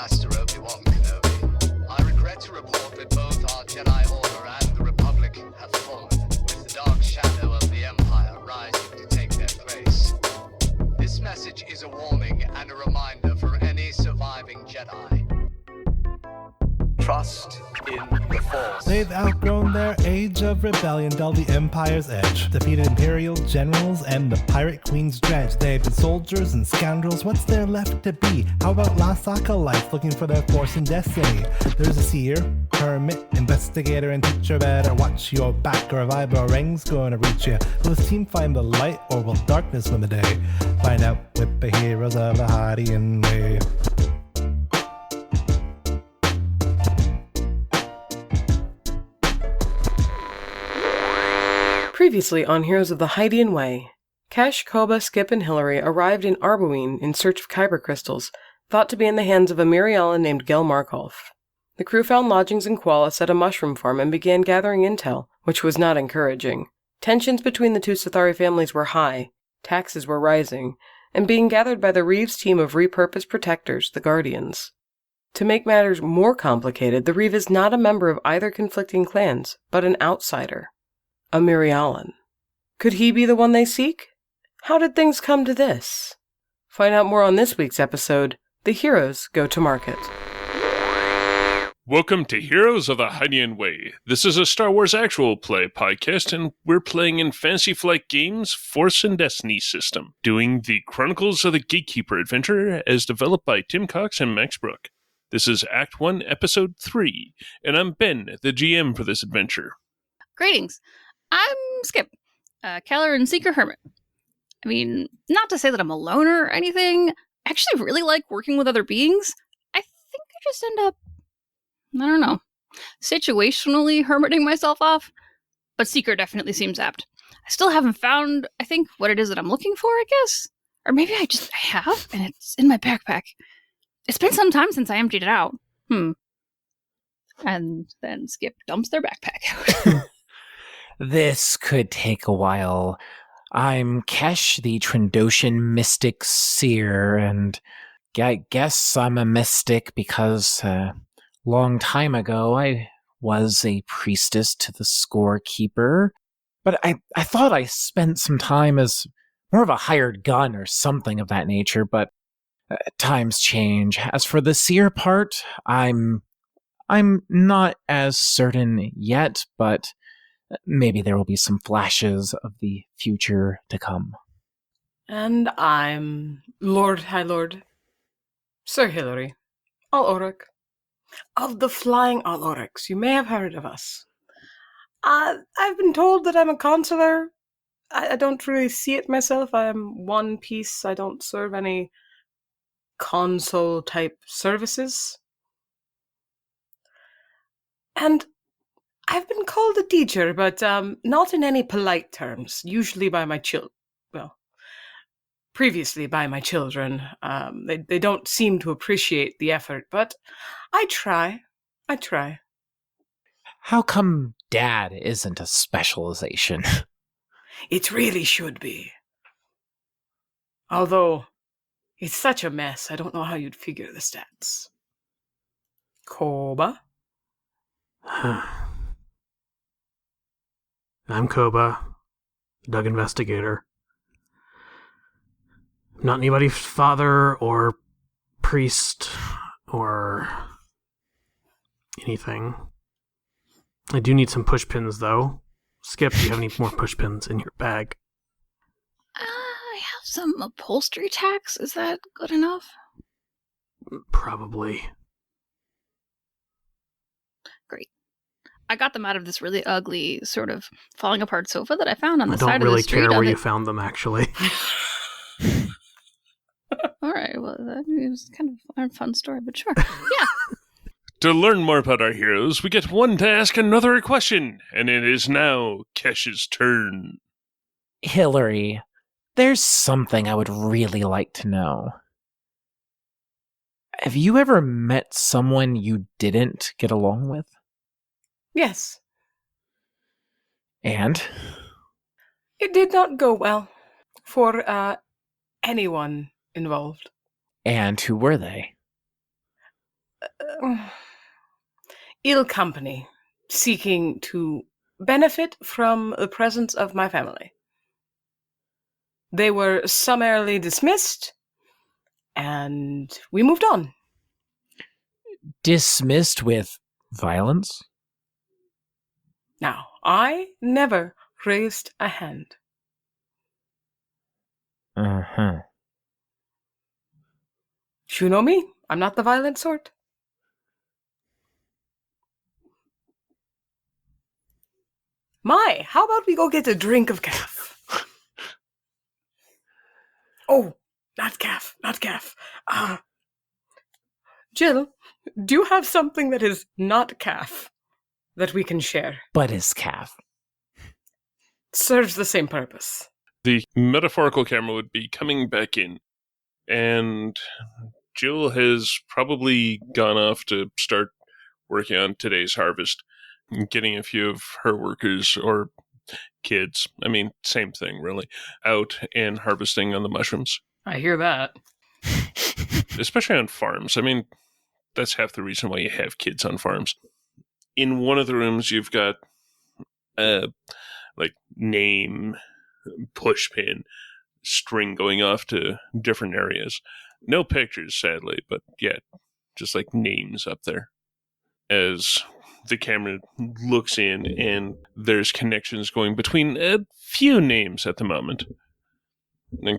Master Obi-Wan Kenobi. I regret to report that both our Jedi Order and the Republic have fallen, with the dark shadow of the Empire rising to take their place. This message is a warning and a reminder for any surviving Jedi. Trust in the Force. They've outgrown their age of rebellion, dulled the Empire's edge, defeated Imperial generals and the Pirate Queen's dredge. They've been soldiers and scoundrels, what's there left to be? How about lost acolytes looking for their force and destiny? There's a seer, hermit, investigator, and teacher. Better watch your back or a vibro ring's gonna reach you. Will this team find the light or will darkness win the day? Find out with the heroes of the Hydian Way. Previously on Heroes of the Hydian Way, Kesh, Koba, Skip, and Hillary arrived in Arbuine in search of kyber crystals, thought to be in the hands of a Mirialan named Gel Markov. The crew found lodgings in Qualis at a mushroom farm and began gathering intel, which was not encouraging. Tensions between the two Sithari families were high, taxes were rising, and being gathered by the Reeves team of repurposed protectors, the Guardians. To make matters more complicated, the Reeve is not a member of either conflicting clans, but an outsider. A Mirialan. Could he be the one they seek? How did things come to this? Find out more on this week's episode, The Heroes Go to Market. Welcome to Heroes of the Hydian Way. This is a Star Wars actual play podcast, and we're playing in Fantasy Flight Games' Force and Destiny system, doing the Chronicles of the Gatekeeper adventure as developed by Tim Cox and Max Brook. This is Act 1, Episode 3, and I'm Ben, the GM for this adventure. Greetings. I'm Skip, Keller and Seeker Hermit. I mean, not to say that I'm a loner or anything. I actually really like working with other beings. I think I just end up, I don't know, situationally hermiting myself off. But Seeker definitely seems apt. I still haven't found, I think, what it is that I'm looking for, I guess. Or maybe I have, and it's in my backpack. It's been some time since I emptied it out. And then Skip dumps their backpack out. This could take a while. I'm Kesh, the Trandoshan mystic seer, and I guess I'm a mystic because a long time ago I was a priestess to the scorekeeper. But I thought I spent some time as more of a hired gun or something of that nature, but times change. As for the seer part, I'm not as certain yet, but maybe there will be some flashes of the future to come. And I'm High Lord, Sir Hillary, Al-Oric, of the Flying Al-Orics. You may have heard of us. I've been told that I'm a consular. I don't really see it myself. I am one piece. I don't serve any consul-type services. And I've been called a teacher, but not in any polite terms, usually by my previously by my children. They don't seem to appreciate the effort, but I try. How come Dad isn't a specialization? It really should be. Although, it's such a mess, I don't know how you'd figure the stats. Koba? I'm Koba, Doug Investigator. I'm not anybody's father or priest or anything. I do need some push pins, though. Skip, do you have any more push pins in your bag? I have some upholstery tacks. Is that good enough? Probably. Great. I got them out of this really ugly, sort of falling apart sofa that I found on the I side don't really of the street. care where you found them, actually. All right, well, that was kind of a fun story, but sure. Yeah. To learn more about our heroes, we get one to ask another a question, and it is now Kesh's turn. Hillary, there's something I would really like to know. Have you ever met someone you didn't get along with? Yes. And? It did not go well for anyone involved. And who were they? ill company seeking to benefit from the presence of my family. They were summarily dismissed, and we moved on. Dismissed with violence? Now, I never raised a hand. Uh-huh. You know me. I'm not the violent sort. My, how about we go get a drink of calf? Oh, not calf. Jill, do you have something that is not calf that we can share? But is calf. Serves the same purpose. The metaphorical camera would be coming back in, and Jill has probably gone off to start working on today's harvest, getting a few of her workers or kids, same thing really, out and harvesting on the mushrooms. I hear that. Especially on farms. That's half the reason why you have kids on farms. In one of the rooms, you've got name, pushpin, string going off to different areas. No pictures, sadly, but yeah, just names up there. As the camera looks in, and there's connections going between a few names at the moment.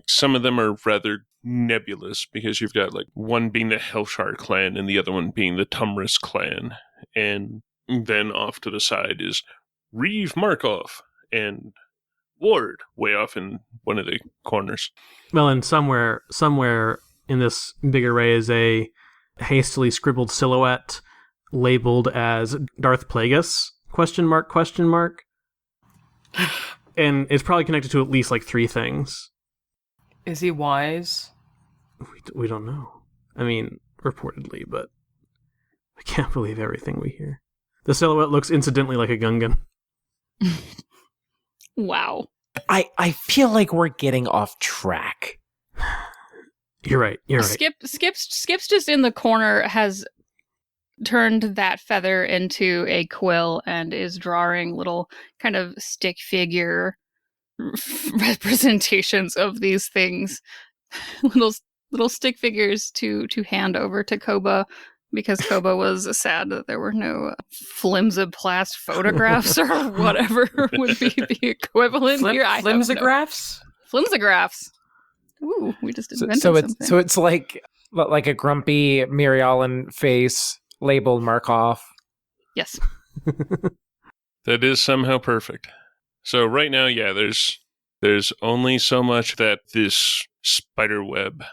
Some of them are rather nebulous, because you've got one being the Helshire clan and the other one being the Tumris clan. And then off to the side is Reeve Markov and Ward, way off in one of the corners. Well, and somewhere in this big array is a hastily scribbled silhouette labeled as Darth Plagueis, ? And it's probably connected to at least 3 things. Is he wise? We don't know. Reportedly, but I can't believe everything we hear. The silhouette looks incidentally like a Gungan. Wow. I feel like we're getting off track. You're right. Skip's just in the corner, has turned that feather into a quill and is drawing little kind of stick figure representations of these things. little stick figures to hand over to Koba, because Koba was sad that there were no flimsoplast photographs or whatever would be the equivalent here. Flimsographs? Flimsographs. Ooh, we just invented something. So it's like a grumpy Mary Ellen face labeled Markov. Yes. That is somehow perfect. So right now, yeah, there's only so much that this spider web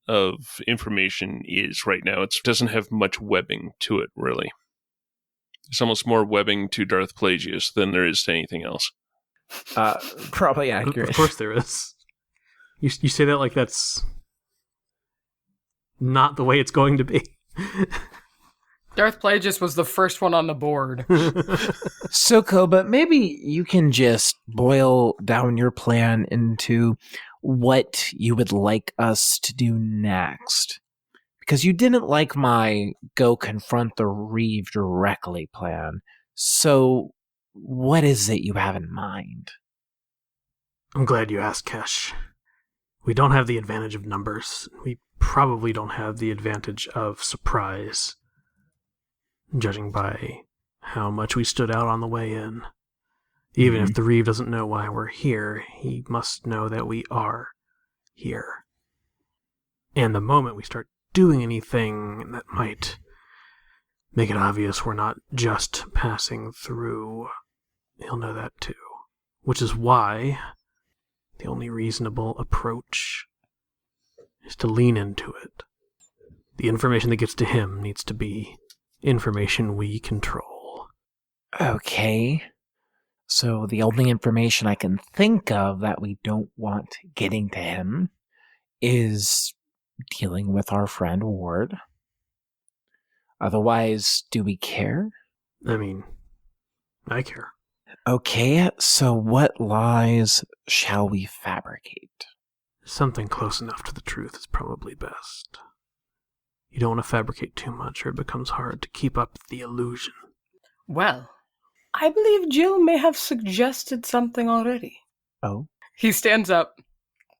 of information is right now. It doesn't have much webbing to it, really. There's almost more webbing to Darth Plagueis than there is to anything else. Probably accurate. Of course there is. You say that like that's not the way it's going to be. Darth Plagueis was the first one on the board. So, Koba, maybe you can just boil down your plan into what you would like us to do next. Because you didn't like my go confront the Reeve directly plan. So, what is it you have in mind? I'm glad you asked, Kesh. We don't have the advantage of numbers. We probably don't have the advantage of surprise, judging by how much we stood out on the way in. Even if the Reeve doesn't know why we're here, he must know that we are here. And the moment we start doing anything that might make it obvious we're not just passing through, he'll know that too. Which is why the only reasonable approach is to lean into it. The information that gets to him needs to be information we control. Okay. So the only information I can think of that we don't want getting to him is dealing with our friend Ward. Otherwise, do we care? I care. Okay, so what lies shall we fabricate? Something close enough to the truth is probably best. You don't want to fabricate too much or it becomes hard to keep up the illusion. Well, I believe Jill may have suggested something already. Oh? He stands up,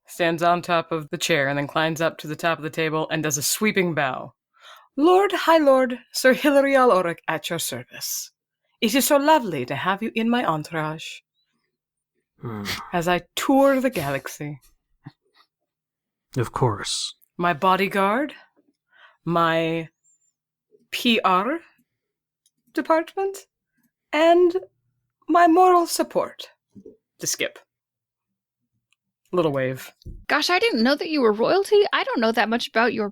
stands on top of the chair, and then climbs up to the top of the table and does a sweeping bow. Lord, High Lord, Sir Hilary Aloric at your service. It is so lovely to have you in my entourage as I tour the galaxy. Of course. My bodyguard, my PR department, and my moral support. To Skip. Little wave. Gosh, I didn't know that you were royalty. I don't know that much about your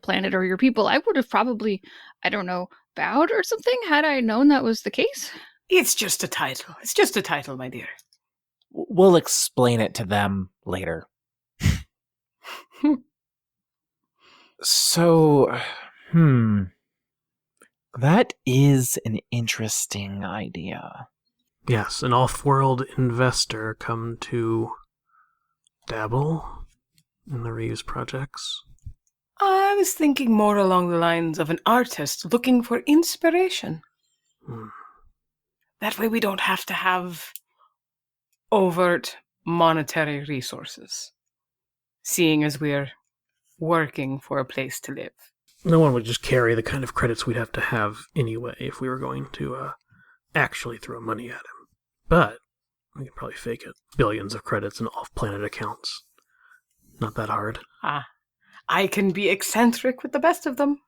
planet or your people. I would have probably, I don't know, bowed or something had I known that was the case. It's just a title. It's just a title, my dear. We'll explain it to them later. So, that is an interesting idea. Yes, an off-world investor come to dabble in the Reeves projects. I was thinking more along the lines of an artist looking for inspiration. That way we don't have to have overt monetary resources, seeing as we're working for a place to live. No one would just carry the kind of credits we'd have to have anyway if we were going to actually throw money at him. But we could probably fake it. Billions of credits in off-planet accounts. Not that hard. I can be eccentric with the best of them.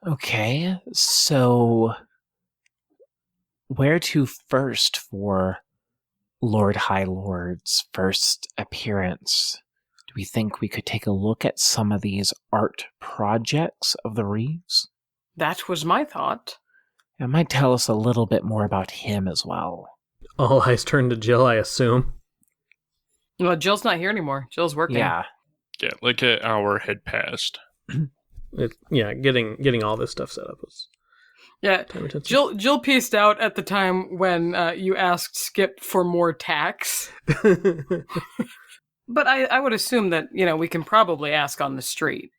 Okay, so where to first for Lord High Lord's first appearance? Do we think we could take a look at some of these art projects of the Reeves? That was my thought. It might tell us a little bit more about him as well. All eyes turn to Jill, I assume. Well, Jill's not here anymore. Jill's working. Yeah. Yeah, like an hour had passed. Getting all this stuff set up was time intensive. Jill pieced out at the time when you asked Skip for more tax. But I would assume that, we can probably ask on the street.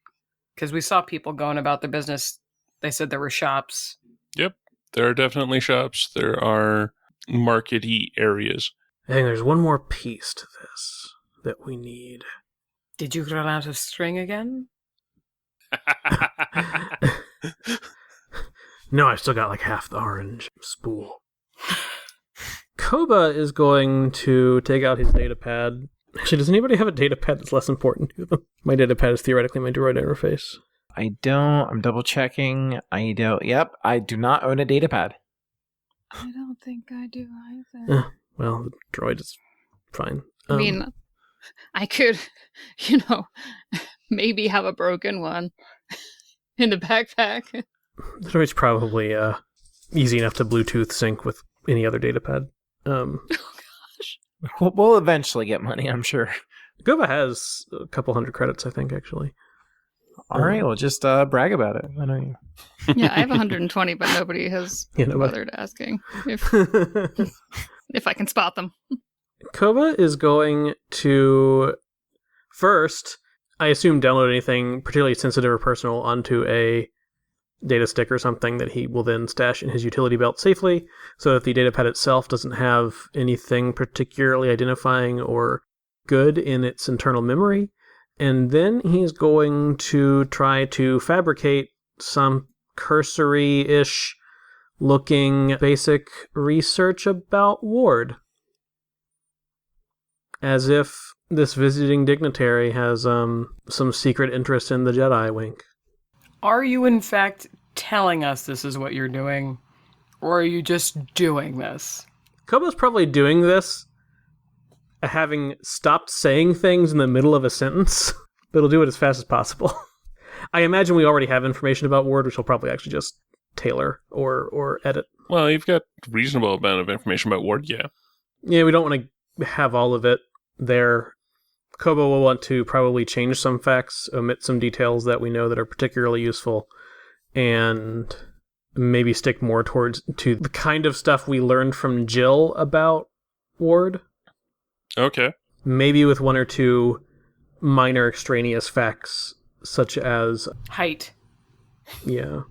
Because we saw people going about their business. They said there were shops. Yep, there are definitely shops. There are market-y areas. I think there's one more piece to this that we need. Did you run out of string again? No, I've still got like half the orange spool. Koba is going to take out his data pad. Actually, does anybody have a data pad that's less important to them? My data pad is theoretically my droid interface. I don't. I'm double checking. I don't. Yep, I do not own a data pad. I don't think I do either. Well, the droid is fine. I mean, I could, maybe have a broken one in the backpack. The droid's probably easy enough to Bluetooth sync with any other data pad. Oh, gosh. We'll eventually get money, I'm sure. Gova has a couple hundred credits, I think, actually. All right, well, just brag about it. I know you. Yeah, I have 120, but nobody has bothered asking if I can spot them. Koba is going to first, I assume, download anything particularly sensitive or personal onto a data stick or something that he will then stash in his utility belt safely, so that the datapad itself doesn't have anything particularly identifying or good in its internal memory. And then he's going to try to fabricate some cursory-ish looking basic research about Ward. As if this visiting dignitary has some secret interest in the Jedi wink. Are you, in fact, telling us this is what you're doing? Or are you just doing this? Kobo's probably doing this, having stopped saying things in the middle of a sentence, but he'll do it as fast as possible. I imagine we already have information about Ward, which he'll probably actually just tailor or edit. Well, you've got reasonable amount of information about Ward, yeah. Yeah, we don't want to have all of it there. Kobo will want to probably change some facts, omit some details that we know that are particularly useful, and maybe stick more to the kind of stuff we learned from Jill about Ward. Okay. Maybe with one or two minor extraneous facts, such as Height. Yeah.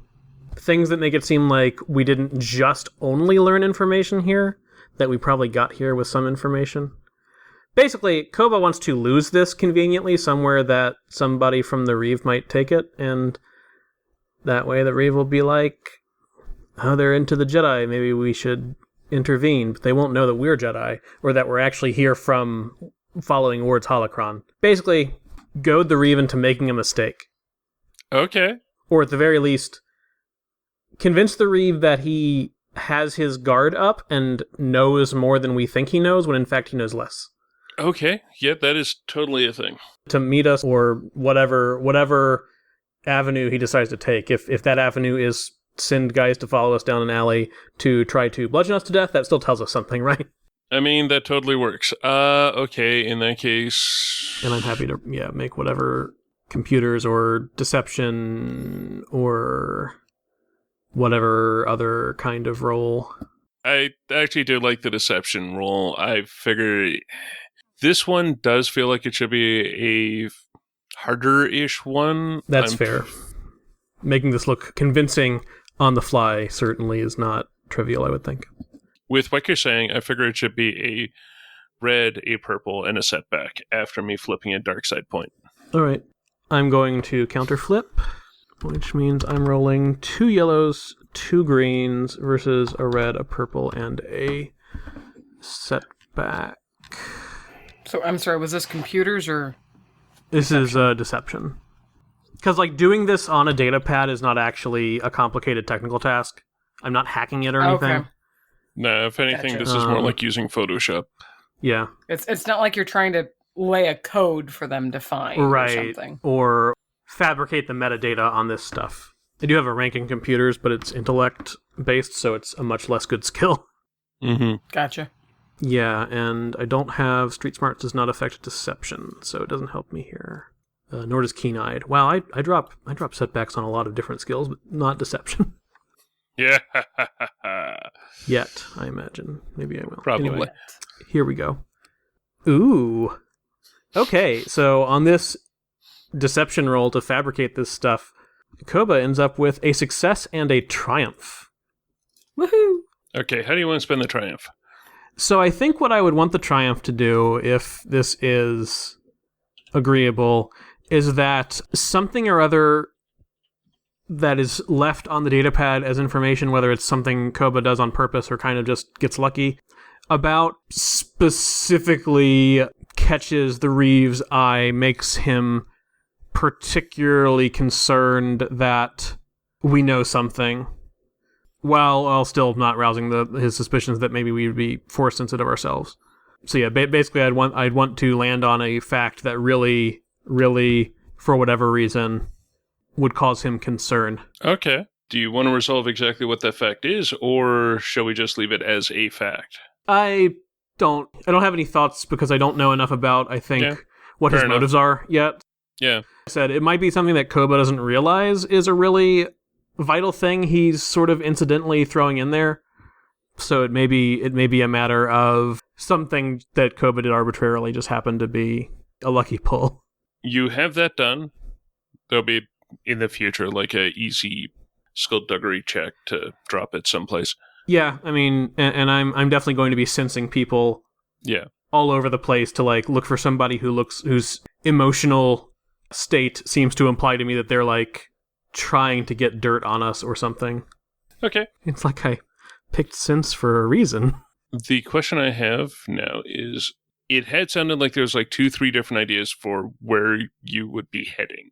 Things that make it seem like we didn't just only learn information here, that we probably got here with some information. Basically, Koba wants to lose this conveniently somewhere that somebody from the Reeve might take it, and that way the Reeve will be like, oh, they're into the Jedi, maybe we should intervene, but they won't know that we're Jedi, or that we're actually here from following Ward's holocron. Basically, goad the Reeve into making a mistake. Okay. Or at the very least, convince the Reeve that he has his guard up and knows more than we think he knows, when in fact he knows less. Okay. Yeah, that is totally a thing. To meet us, or whatever avenue he decides to take. If that avenue is send guys to follow us down an alley to try to bludgeon us to death, that still tells us something, right? I mean, that totally works. Okay, in that case... And I'm happy to, make whatever computers or deception or whatever other kind of role. I actually do like the deception roll. I figure this one does feel like it should be a harder-ish one. That's fair. Making this look convincing on the fly certainly is not trivial, I would think. With what you're saying, I figure it should be a red, a purple, and a setback after me flipping a dark side point. All right. I'm going to counter flip, which means I'm rolling 2 yellows, 2 greens versus a red, a purple, and a setback. So, I'm sorry, was this computers or... This is deception. Because, doing this on a data pad is not actually a complicated technical task. I'm not hacking it or anything. Okay. No, if anything, Gotcha. this is more like using Photoshop. Yeah. It's not like you're trying to lay a code for them to find or something. Or fabricate the metadata on this stuff. I do have a rank in computers, but it's intellect-based, so it's a much less good skill. Mm-hmm. Gotcha. Yeah, and I don't have... Street Smarts does not affect deception, so it doesn't help me here. Nor does Keen-Eyed. Wow, I drop setbacks on a lot of different skills, but not deception. Yeah. Yet, I imagine. Maybe I will. Probably. Anyway, here we go. Ooh. Okay, so on this deception roll to fabricate this stuff, Koba ends up with a success and a triumph. Woohoo! Okay, how do you want to spend the triumph? So I think what I would want the triumph to do, if this is agreeable, is that something or other that is left on the datapad as information, whether it's something Koba does on purpose or kind of just gets lucky, about specifically catches the Reeve's eye, makes him particularly concerned that we know something, while still not rousing his suspicions that maybe we would be force sensitive ourselves. So yeah, basically I'd want to land on a fact that really, for whatever reason, would cause him concern. Okay. Do you want to resolve exactly what that fact is, or shall we just leave it as a fact? I don't have any thoughts because I don't know enough about, I think, what his motives are yet. Yeah. I said it might be something that Koba doesn't realize is a really vital thing he's sort of incidentally throwing in there. So it may be a matter of something that Koba did arbitrarily just happened to be a lucky pull. You have that done. There'll be in the future like a easy skullduggery check to drop it someplace. Yeah, I mean, and I'm definitely going to be sensing people. Yeah. All over the place to look for somebody whose emotional state seems to imply to me that they're trying to get dirt on us or something. Okay. It's like I picked sense for a reason. The question I have now is, it had sounded like there's 2-3 different ideas for where you would be heading.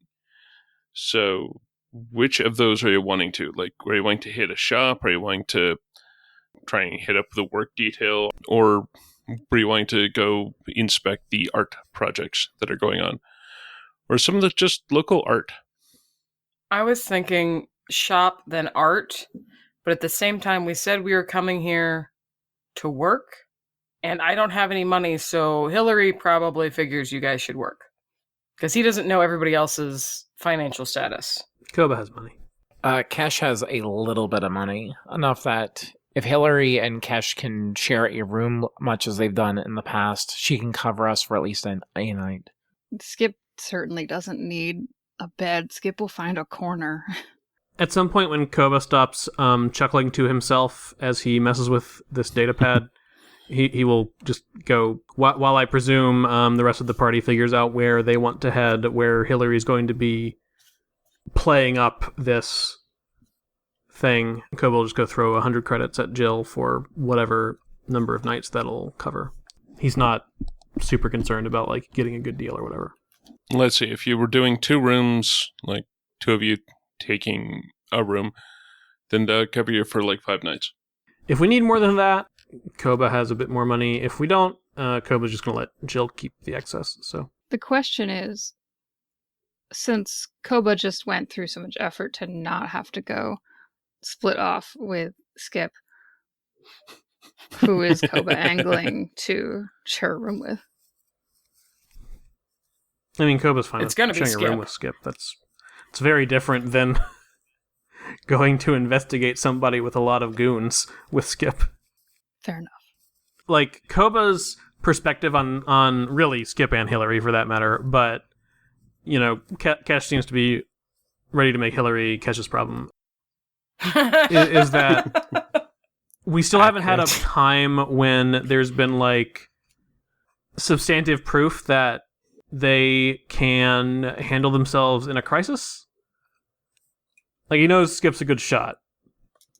So which of those are you wanting to? Are you wanting to hit a shop? Are you wanting to try and hit up the work detail? Or are you wanting to go inspect the art projects that are going on? Or some of the just local art? I was thinking shop, then art. But at the same time, we said we were coming here to work. And I don't have any money, so Hillary probably figures you guys should work. Because he doesn't know everybody else's financial status. Koba has money. Kesh has a little bit of money. Enough that if Hillary and Kesh can share a room much as they've done in the past, she can cover us for at least a night. Skip certainly doesn't need a bed. Skip will find a corner. At some point when Koba stops chuckling to himself as he messes with this data pad, he will just go, while I presume the rest of the party figures out where they want to head, where Hillary's going to be playing up this thing. Koba will just go throw 100 credits at Jill for whatever number of nights that'll cover. He's not super concerned about like getting a good deal or whatever. Let's see, if you were doing 2 rooms, like 2 of you taking a room, then that'll cover you for like 5 nights. If we need more than that, Koba has a bit more money. If we don't, Koba's just going to let Jill keep the excess. So The question is, since Koba just went through so much effort to not have to go split off with Skip, who is Koba angling to share a room with? I mean, Koba's fine It's with gonna be sharing a room Skip. with Skip. It's very different than going to investigate somebody with a lot of goons with Skip. Fair enough. Like, Koba's perspective on really Skip and Hillary, for that matter, but, you know, Kesh seems to be ready to make Hillary Kesh's problem, is that we still haven't had a time when there's been, like, substantive proof that they can handle themselves in a crisis. Like, he knows Skip's a good shot,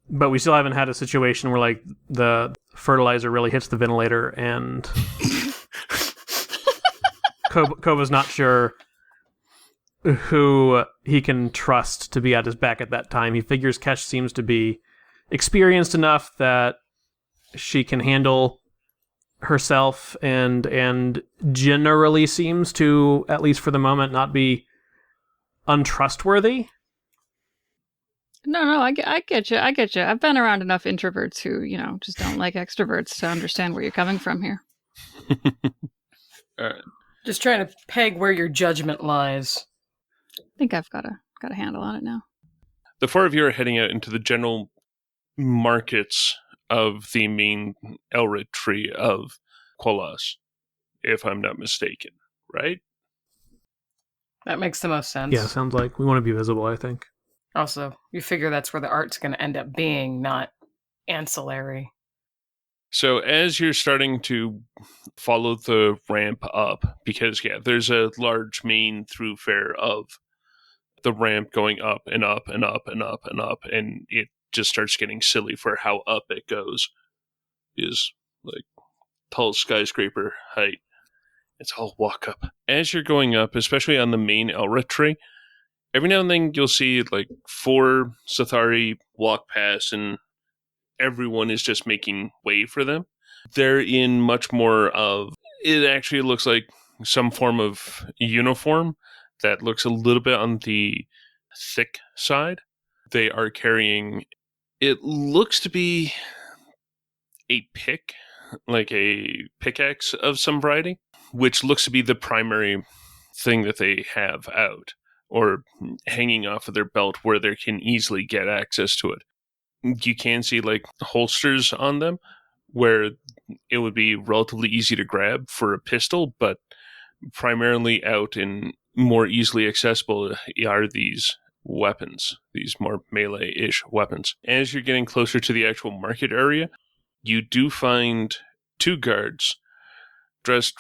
but we still haven't had a situation where, like, the fertilizer really hits the ventilator and Koba's not sure who he can trust to be at his back at that time. He figures Kesh seems to be experienced enough that she can handle herself and generally seems to, at least for the moment, not be untrustworthy. No, I get you. I've been around enough introverts who, just don't like extroverts to understand where you're coming from here. All right. Just trying to peg where your judgment lies. I think I've got a handle on it now. The 4 of you are heading out into the general markets of the main Elrid tree of Qualas, if I'm not mistaken, right? That makes the most sense. Yeah, sounds like we want to be visible, I think. Also, you figure that's where the art's going to end up being, not ancillary. So as you're starting to follow the ramp up, because, there's a large main thoroughfare of the ramp going up and up and up and up and up, and it just starts getting silly for how up it goes. Is like tall skyscraper height. It's all walk up. As you're going up, especially on the main Elra tree, every now and then you'll see like 4 Sathari walk past and everyone is just making way for them. They're in much more of, it actually looks like some form of uniform that looks a little bit on the thick side. They are carrying, it looks to be a pick, like a pickaxe of some variety, which looks to be the primary thing that they have out or hanging off of their belt where they can easily get access to it. You can see like holsters on them where it would be relatively easy to grab for a pistol, but primarily out and more easily accessible are these weapons, these more melee-ish weapons. As you're getting closer to the actual market area, you do find 2 guards dressed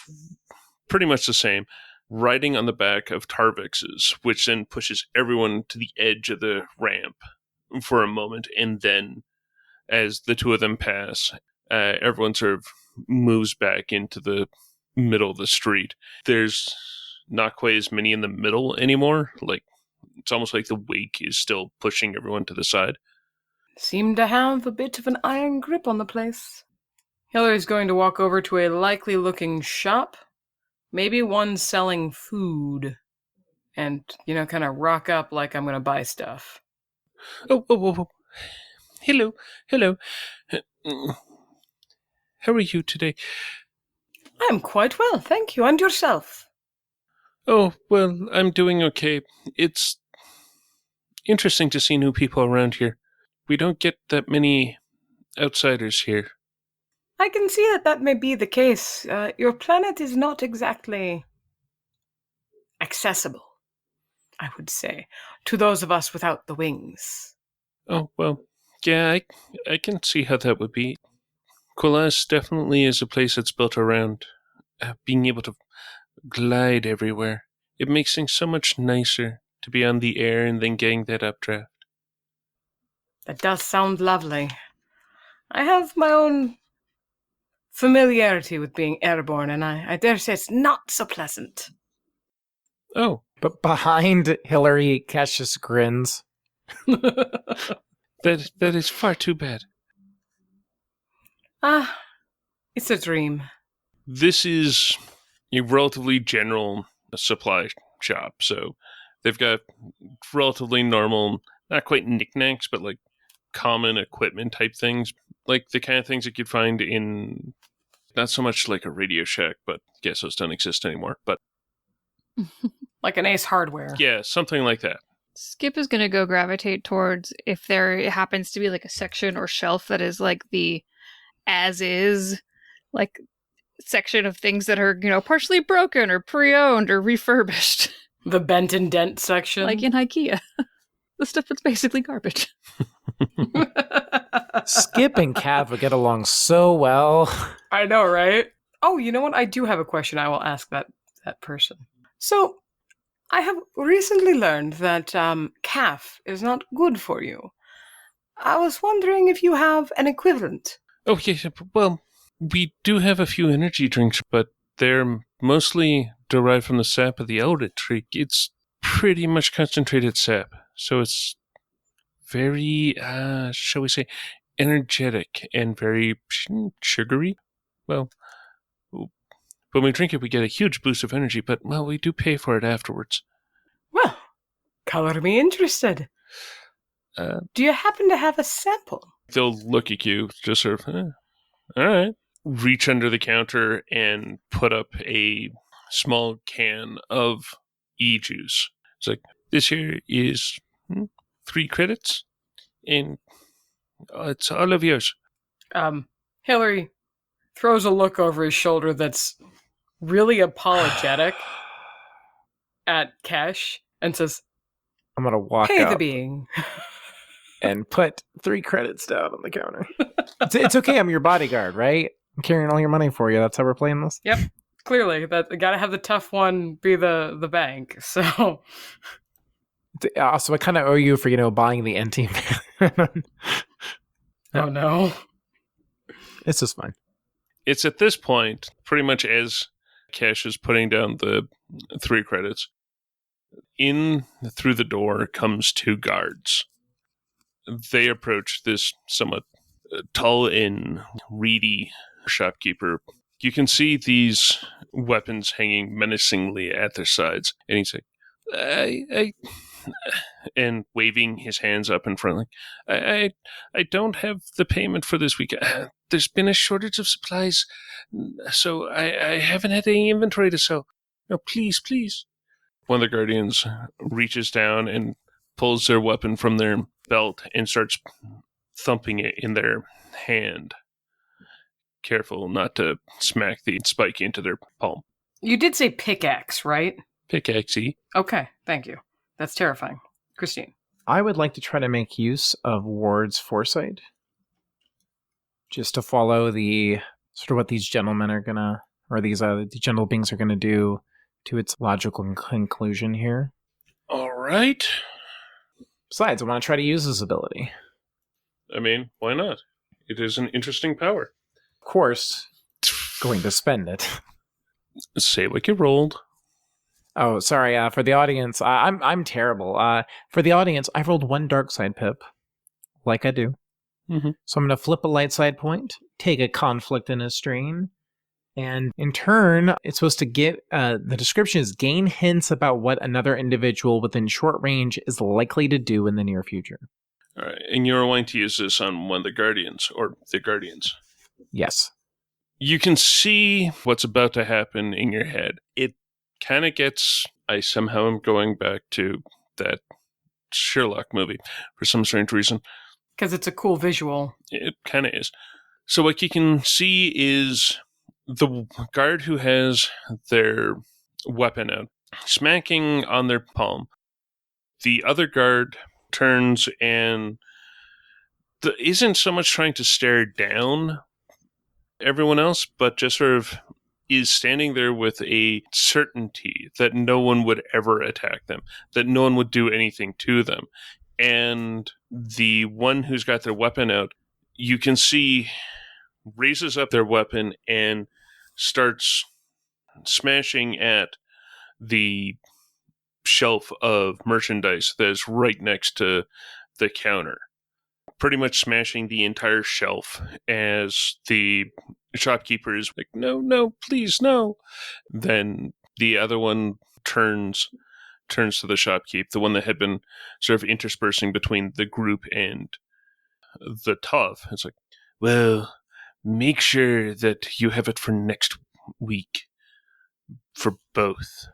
pretty much the same, riding on the back of Tarvix's, which then pushes everyone to the edge of the ramp for a moment, and then as the 2 of them pass, everyone sort of moves back into the middle of the street. There's not quite as many in the middle anymore. Like, it's almost like the wake is still pushing everyone to the side. Seem to have a bit of an iron grip on the place. Hillary's going to walk over to a likely-looking shop, maybe one selling food, and, kind of rock up like I'm going to buy stuff. Oh. Hello. How are you today? I'm quite well, thank you. And yourself? Oh, well, I'm doing okay. It's interesting to see new people around here. We don't get that many outsiders here. I can see that may be the case. Your planet is not exactly accessible. I would say, to those of us without the wings. Oh, well, yeah, I can see how that would be. Colas definitely is a place that's built around being able to glide everywhere. It makes things so much nicer to be on the air and then getting that updraft. That does sound lovely. I have my own familiarity with being airborne, and I dare say it's not so pleasant. Oh, But behind Hillary, Cassius grins. that is far too bad. Ah, it's a dream. This is a relatively general supply shop, so they've got relatively normal, not quite knickknacks, but like common equipment type things, like the kind of things that you'd find in not so much like a Radio Shack, but I guess those don't exist anymore. But Like an Ace Hardware. yeah, something like that. Skip is going to go gravitate towards if there happens to be like a section or shelf that is like the as is, like section of things that are, partially broken or pre-owned or refurbished. The bent and dent section. Like in IKEA. The stuff that's basically garbage. Skip and Cav would get along so well. I know, right? Oh, you know what? I do have a question I will ask that person. So, I have recently learned that calf is not good for you. I was wondering if you have an equivalent. Oh, yeah, well, we do have a few energy drinks, but they're mostly derived from the sap of the elder tree. It's pretty much concentrated sap, so it's very, shall we say, energetic and very sugary. Well, when we drink it, we get a huge boost of energy, but, well, we do pay for it afterwards. Well, color me interested. Do you happen to have a sample? They'll look at you, just sort of, all right. Reach under the counter and put up a small can of e-juice. It's like, this here is 3 credits, and it's all of yours. Hillary throws a look over his shoulder that's really apologetic at Kesh and says, I'm going to walk "Pay the up being." and put 3 credits down on the counter. It's okay, I'm your bodyguard, right? I'm carrying all your money for you. That's how we're playing this? Yep, clearly. Gotta have the tough one be the bank, so... So I kind of owe you for, buying the NT. Oh, no. It's just fine. It's at this point, pretty much as Cash is putting down the 3 credits, in through the door comes 2 guards. They approach this somewhat tall and reedy shopkeeper. You can see these weapons hanging menacingly at their sides, and he's like, I and waving his hands up in front, like, I don't have the payment for this week. There's been a shortage of supplies, so I haven't had any inventory to sell. No, please. One of the guardians reaches down and pulls their weapon from their belt and starts thumping it in their hand. Careful not to smack the spike into their palm. You did say pickaxe, right? Pickaxe-y. Okay, thank you. That's terrifying. Christine. I would like to try to make use of Ward's foresight. Just to follow the sort of what these gentlemen are gonna, or these the gentle beings are gonna do to its logical conclusion here. All right. Besides, I want to try to use this ability. I mean, why not? It is an interesting power. Of course, going to spend it. Say what you rolled. Oh, sorry. For the audience, I'm terrible. For the audience, I rolled 1 dark side pip, like I do. Mm-hmm. So I'm going to flip a light side point, take a conflict and a strain, and in turn, it's supposed to get the description is gain hints about what another individual within short range is likely to do in the near future. All right, and you're going to use this on one of the guardians, or the guardians. Yes. You can see what's about to happen in your head. It kind of gets... I somehow am going back to that Sherlock movie for some strange reason. Because it's a cool visual. It kind of is. So what you can see is the guard who has their weapon out, smacking on their palm. The other guard turns and isn't so much trying to stare down everyone else, but just sort of is standing there with a certainty that no one would ever attack them, that no one would do anything to them. And the one who's got their weapon out, you can see, raises up their weapon and starts smashing at the shelf of merchandise that is right next to the counter. Pretty much smashing the entire shelf as the shopkeeper is like, no, please, no. Then the other one turns to the shopkeep, the one that had been sort of interspersing between the group and the Tov. It's like, well, make sure that you have it for next week for both.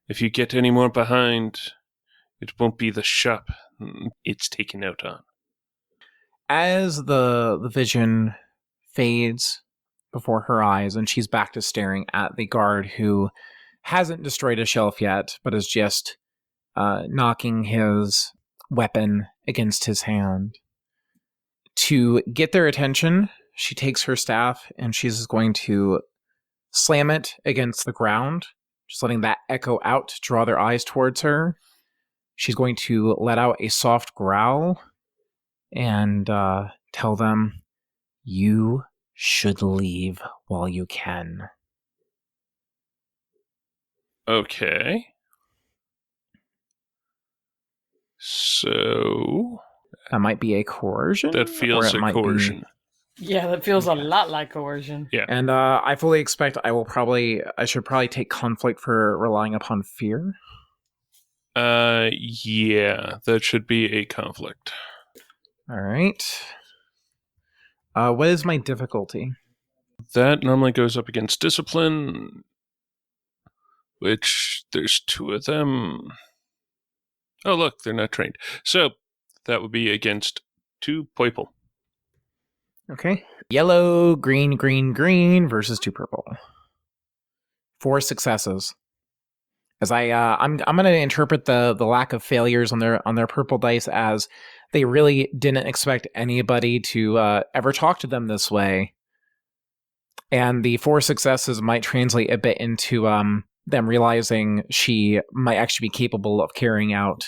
If you get any more behind, it won't be the shop it's taken out on. As the vision fades before her eyes and she's back to staring at the guard who hasn't destroyed a shelf yet, but is just knocking his weapon against his hand. To get their attention, she takes her staff and she's going to slam it against the ground, just letting that echo out to draw their eyes towards her. She's going to let out a soft growl and tell them, you should leave while you can. Okay. So... that might be a coercion? That feels a coercion. Yeah, that feels a lot like coercion. Yeah. And I fully expect I should probably take conflict for relying upon fear. Yeah, that should be a conflict. All right. What is my difficulty? That normally goes up against discipline, which there's 2 of them. Oh, look, they're not trained. So that would be against 2 purple. Okay. Yellow, green, green, green versus 2 purple. 4 successes. As I'm going to interpret the lack of failures on their purple dice as they really didn't expect anybody to ever talk to them this way. And the 4 successes might translate a bit into them realizing she might actually be capable of carrying out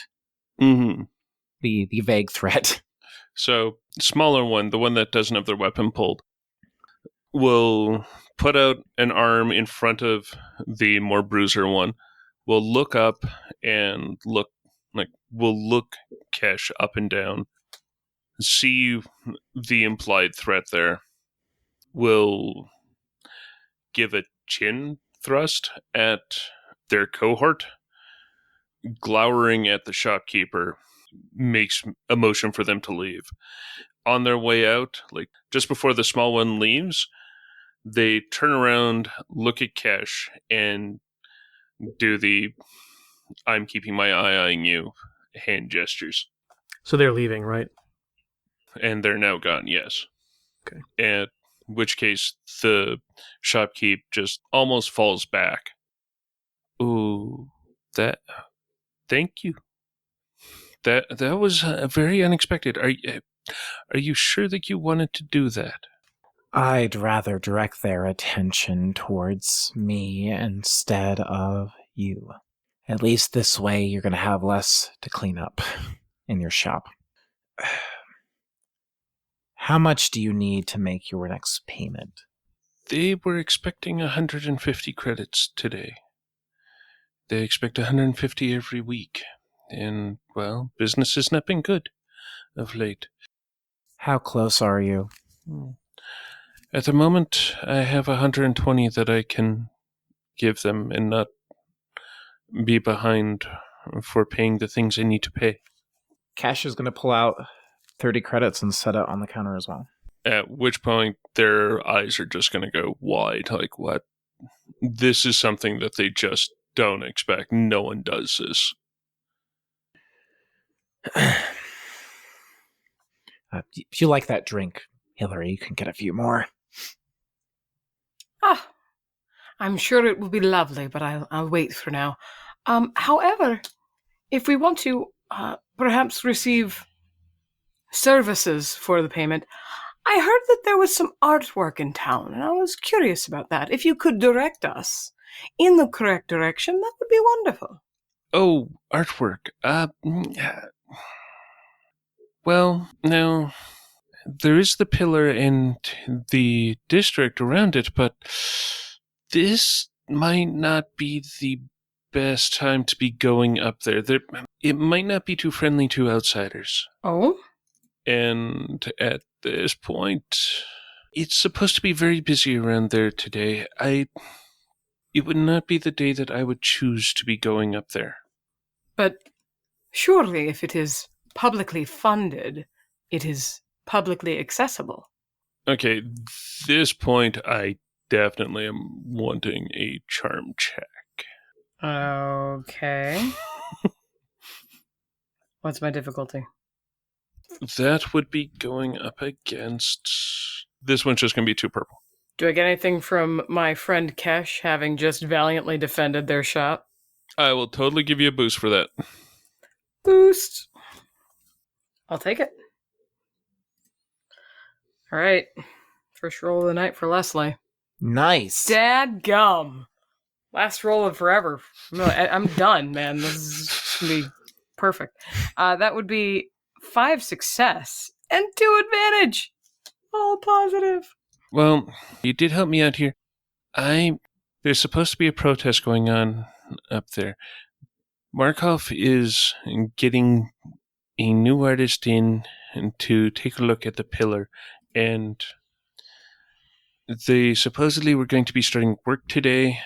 the vague threat. So, smaller one, the one that doesn't have their weapon pulled, will put out an arm in front of the more bruiser one, will look up and look Kesh up and down, see the implied threat there, will give a chin thrust at their cohort, glowering at the shopkeeper, makes a motion for them to leave. On their way out, like just before the small one leaves, they turn around, look at Kesh, and do the I'm keeping my eye on you hand gestures. So they're leaving, right? And they're now gone, yes. Okay. At which case, the shopkeep just almost falls back. Ooh, thank you. That was very unexpected. Are you sure that you wanted to do that? I'd rather direct their attention towards me instead of you. At least this way you're going to have less to clean up in your shop. How much do you need to make your next payment? They were expecting 150 credits today. They expect 150 every week. And, well, business has not been good of late. How close are you? At the moment, I have 120 that I can give them and not be behind for paying the things I need to pay. Cash is going to pull out 30 credits and set it on the counter as well. At which point, their eyes are just going to go wide. Like, what? This is something that they just don't expect. No one does this. If you like that drink, Hillary, you can get a few more. Ah, I'm sure it will be lovely, but I'll wait for now. However, if we want to perhaps receive services for the payment. I heard that there was some artwork in town, and I was curious about that. If you could direct us in the correct direction, that would be wonderful. Oh, artwork. Well, no. There is the pillar and the district around it, but this might not be the best time to be going up there. It might not be too friendly to outsiders. Oh? And at this point, it's supposed to be very busy around there today. It would not be the day that I would choose to be going up there. But surely if it is publicly funded, it is publicly accessible. Okay, this point, I definitely am wanting a charm check. Okay. What's my difficulty? That would be going up against... This one's just going to be 2 purple. Do I get anything from my friend Kesh having just valiantly defended their shop? I will totally give you a boost for that. Boost. I'll take it. All right. First roll of the night for Leslie. Nice. Dadgum. Last roll of forever. No, I'm done, man. This is going to be perfect. That would be 5 success and 2 advantage. All positive. Well, you did help me out here. There's supposed to be a protest going on up there. Markov is getting a new artist in to take a look at the pillar, and they supposedly were going to be starting work today,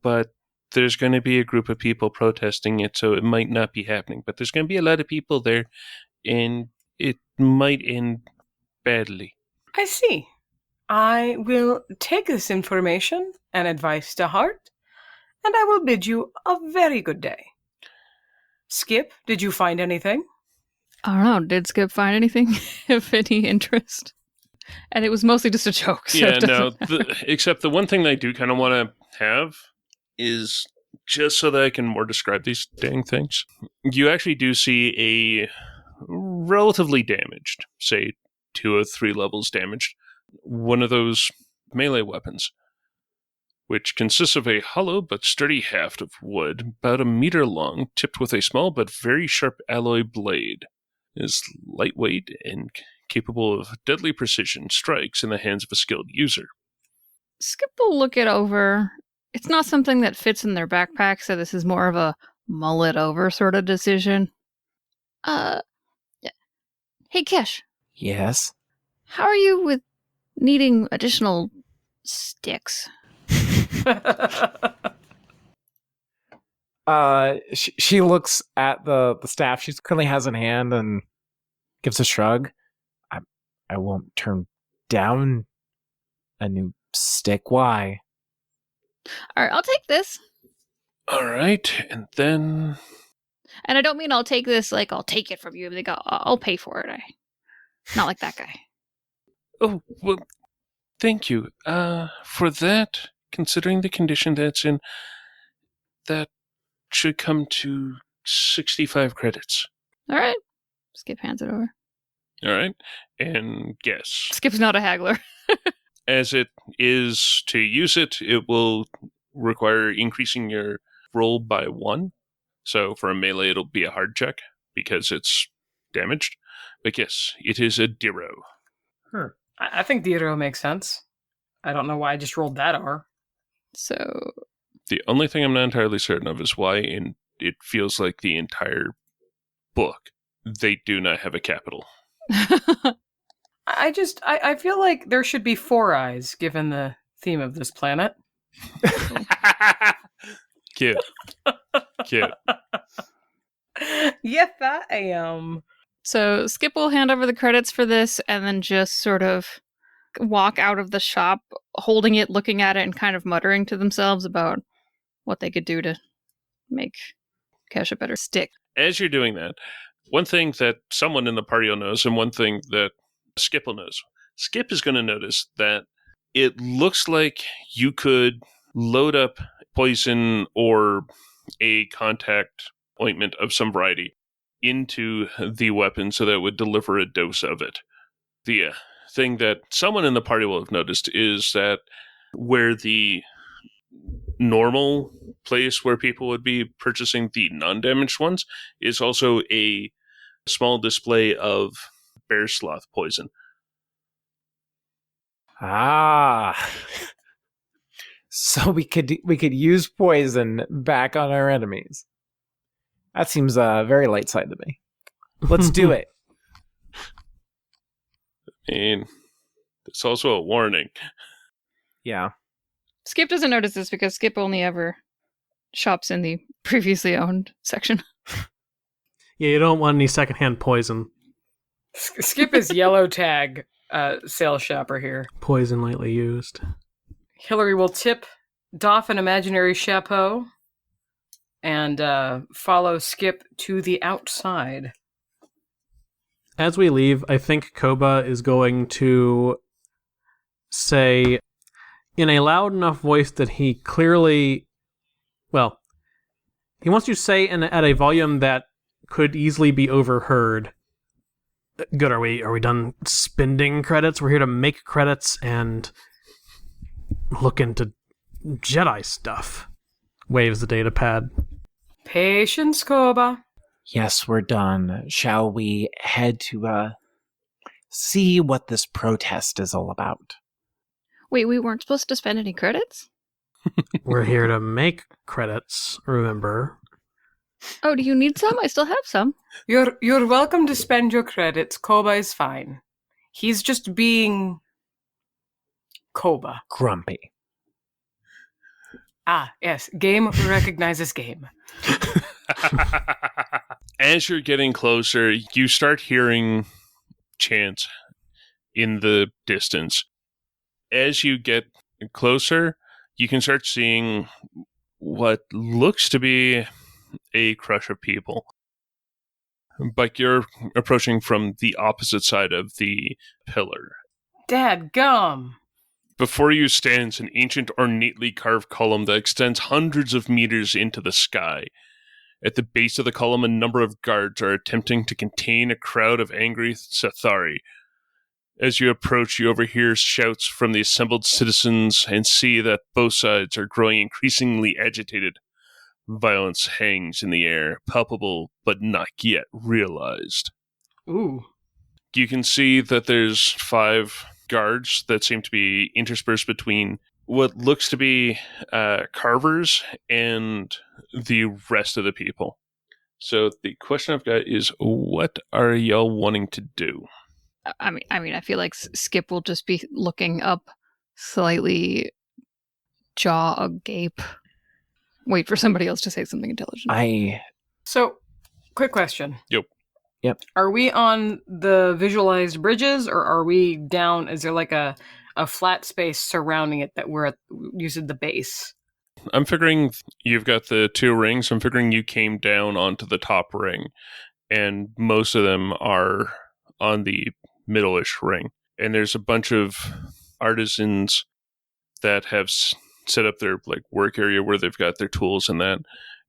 but there's going to be a group of people protesting it, so it might not be happening. But there's going to be a lot of people there, and it might end badly. I see. I will take this information and advice to heart, and I will bid you a very good day. Skip, did you find anything? I don't know. Did Skip find anything of any interest? And it was mostly just a joke. So Yeah, no. Except the one thing I do kind of want to have is just so that I can more describe these dang things. You actually do see a relatively damaged, say 2 or 3 levels damaged, one of those melee weapons, which consists of a hollow but sturdy haft of wood, about a meter long, tipped with a small but very sharp alloy blade. It is lightweight and capable of deadly precision strikes in the hands of a skilled user. Skip will look it over. It's not something that fits in their backpack, so this is more of a mull it over sort of decision. Yeah. Hey, Kish. Yes. How are you with needing additional sticks? She looks at the staff she currently has in hand and gives a shrug. I won't turn down a new stick. Why? All right, I'll take this. All right, and then... And I don't mean I'll take this like I'll take it from you. Like I'll pay for it. Not like that guy. Oh, well, thank you. For that, considering the condition that's in, that should come to 65 credits. All right. Skip hands it over. All right, and guess. Skip's not a haggler. As it is to use it, it will require increasing your roll by 1. So for a melee, it'll be a hard check because it's damaged. But yes, it is a Diro. I think Diderot makes sense. I don't know why I just rolled that R. So The only thing I'm not entirely certain of is why it feels like the entire book, they do not have a capital. I feel like there should be 4 eyes given the theme of this planet. Cute. Yes, I am. So Skip will hand over the credits for this and then just sort of walk out of the shop, holding it, looking at it, and kind of muttering to themselves about what they could do to make Cash a better stick. As you're doing that, one thing that someone in the party will notice, and one thing that Skip will notice, Skip is going to notice that it looks like you could load up poison or a contact ointment of some variety into the weapon so that it would deliver a dose of it. The thing that someone in the party will have noticed is that where the normal place where people would be purchasing the non-damaged ones is also a small display of bear sloth poison. Ah. So we could use poison back on our enemies. That seems very light side to me. Let's do it. And it's also a warning. Yeah. Skip doesn't notice this because Skip only ever shops in the previously owned section. Yeah, you don't want any secondhand poison. Skip is yellow tag sales shopper here. Poison lightly used. Hillary will doff an imaginary chapeau and follow Skip to the outside. As we leave, I think Koba is going to say in a loud enough voice that he clearly... Well, he wants you to say at a volume that could easily be overheard. Good, are we done spending credits? We're here to make credits and look into Jedi stuff. Waves the data pad. Patience, Koba. Yes, we're done. Shall we head to see what this protest is all about? Wait, we weren't supposed to spend any credits? We're here to make credits, remember? Oh, do you need some? I still have some. You're welcome to spend your credits. Koba is fine. He's just being Koba. Grumpy. Ah, yes. Game recognizes game. As you're getting closer, you start hearing chants in the distance. As you get closer, you can start seeing what looks to be a crush of people. But you're approaching from the opposite side of the pillar. Dadgum. Before you stands an ancient, ornately carved column that extends hundreds of meters into the sky. At the base of the column, a number of guards are attempting to contain a crowd of angry Sathari. As you approach, you overhear shouts from the assembled citizens and see that both sides are growing increasingly agitated. Violence hangs in the air, palpable but not yet realized. Ooh. You can see that there's 5 guards that seem to be interspersed between what looks to be carvers and the rest of the people. So the question I've got is, what are y'all wanting to do? I mean, I feel like Skip will just be looking up, slightly jaw agape. Wait for somebody else to say something intelligent. So, quick question. Yep. Are we on the visualized bridges, or are we down? Is there like a flat space surrounding it that we're using the base? I'm figuring you've got the 2 rings. I'm figuring you came down onto the top ring, and most of them are on the middle-ish ring. And there's a bunch of artisans that have set up their work area where they've got their tools and that,